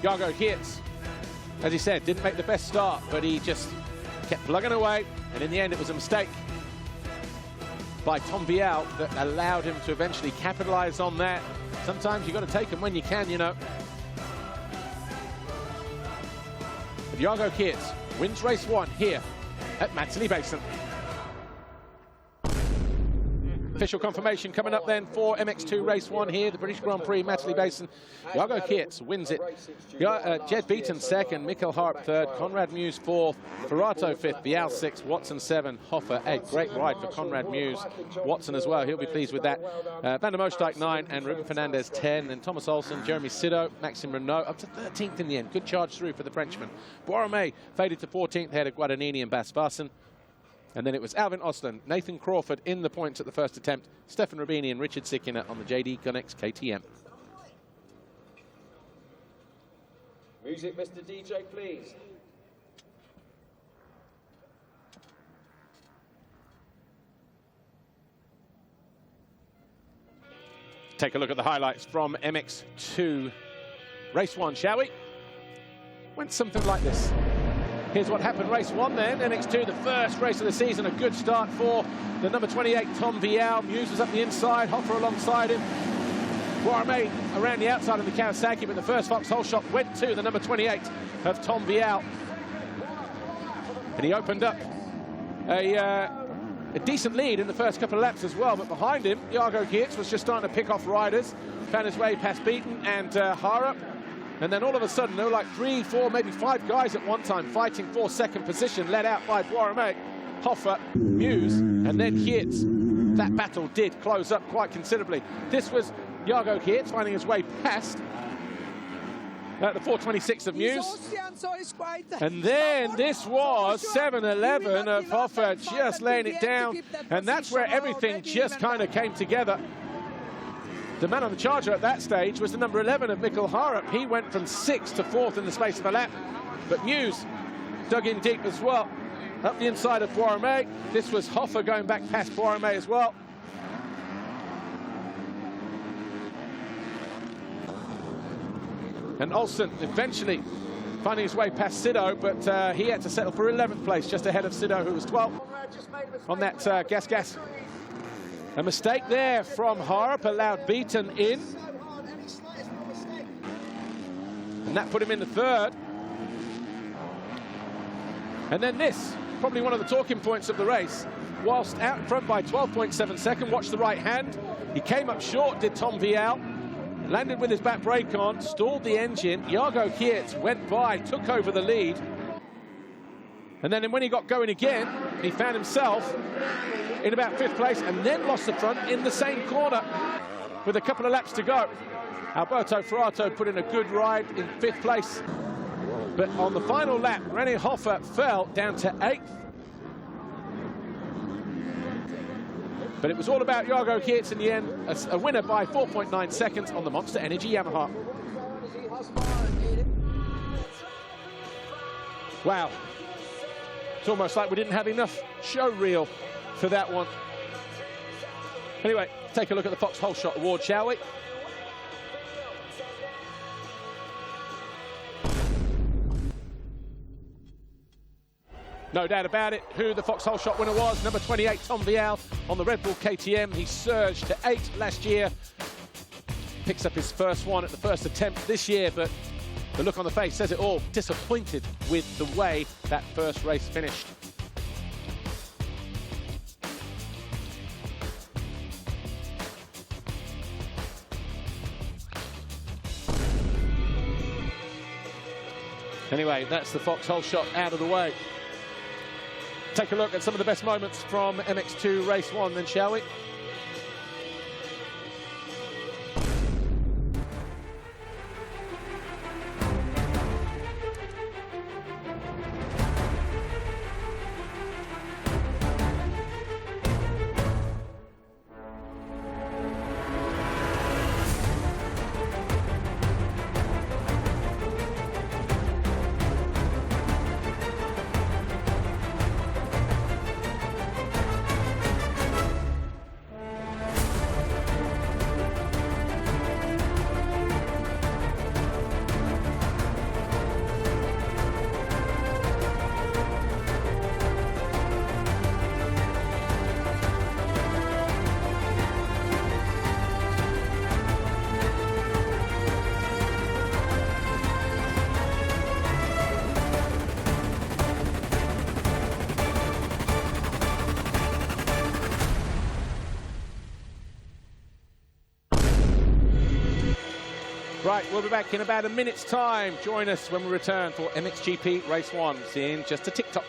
Jago Geerts, as he said, didn't make the best start, but he just kept plugging away, and in the end it was a mistake by Tom Vialle that allowed him to eventually capitalize on that. Sometimes you've got to take them when you can, you know. But Jago Geerts wins race 1 here at Matchley Basin. Official confirmation coming up then for MX2 race 1 here, the British Grand Prix, Matchley Basin. Jago Geerts wins it. Jed Beaton 2nd, Mikkel Harp 3rd, Conrad Muse 4th, Ferrato 5th, Vialle 6th, Watson 7th, Hoffer 8th. Great ride for Conrad Muse. Watson as well, he'll be pleased with that. Van der Moosdijk 9 and Ruben Fernandez 10, and Thomas Olsen, Jeremy Sido, Maxime Renault up to 13th in the end. Good charge through for the Frenchman. Boiromé faded to 14th, ahead of Guadagnini and Bas Vassen. And then it was Alvin Osland, Nathan Crawford in the points at the first attempt, Stefan Rubini and Richard Sikina on the JD Gunnex KTM. Music, Mr. DJ, please. Take a look at the highlights from MX2 race 1, shall we? Went something like this. Here's what happened race 1 then, MX2, the first race of the season. A good start for the number 28, Tom Vialle. Muse was up the inside, Hoffer alongside him. Boiromé around the outside of the Kawasaki, but the first Fox Holeshot went to the number 28 of Tom Vialle. And he opened up a a decent lead in the first couple of laps as well, but behind him, Jago Geerts was just starting to pick off riders, found his way past Beaton and Harrop, and then all of a sudden there were like 3, 4, maybe 5 guys at one time fighting for second position, led out by Boiremé, Hoffer, Muse, and then Geerts. That battle did close up quite considerably. This was Jago Geerts finding his way past the 426 of Muse. And then this was 7-11 of Hoffer just laying it down. And that's where everything just kind of came together. The man on the charger at that stage was the number 11 of Mikkel Harrop. He went from 6th to 4th in the space of a lap. But Muse dug in deep as well. Up the inside of Boiremé. This was Hoffer going back past Boiremé as well. And Olsen eventually finding his way past Sido, but he had to settle for 11th place, just ahead of Sido, who was 12th on that gas. A mistake there from Harrop, allowed Beaton in. And that put him in the 3rd. And then this, probably one of the talking points of the race. Whilst out in front by 12.7 seconds, watch the right hand. He came up short, did Tom Vialle. Landed with his back brake on, stalled the engine. Jago Geerts went by, took over the lead. And then when he got going again, he found himself in about 5th place and then lost the front in the same corner with a couple of laps to go. Alberto Ferrato put in a good ride in 5th place. But on the final lap, René Hoffer fell down to 8th. But it was all about Jago Geerts in the end, a winner by 4.9 seconds on the Monster Energy Yamaha. Wow. It's almost like we didn't have enough show reel for that one. Anyway, take a look at the Fox Holeshot Award, shall we? No doubt about it, who the Fox Holeshot winner was. Number 28, Tom Vialle on the Red Bull KTM. He surged to 8th last year. Picks up his first one at the first attempt this year, but the look on the face says it all. Disappointed with the way that first race finished. Anyway, that's the Fox Holeshot out of the way. Take a look at some of the best moments from MX2 Race 1 then, shall we? Right, we'll be back in about a minute's time. Join us when we return for MXGP Race 1. See you in just a tick-tock.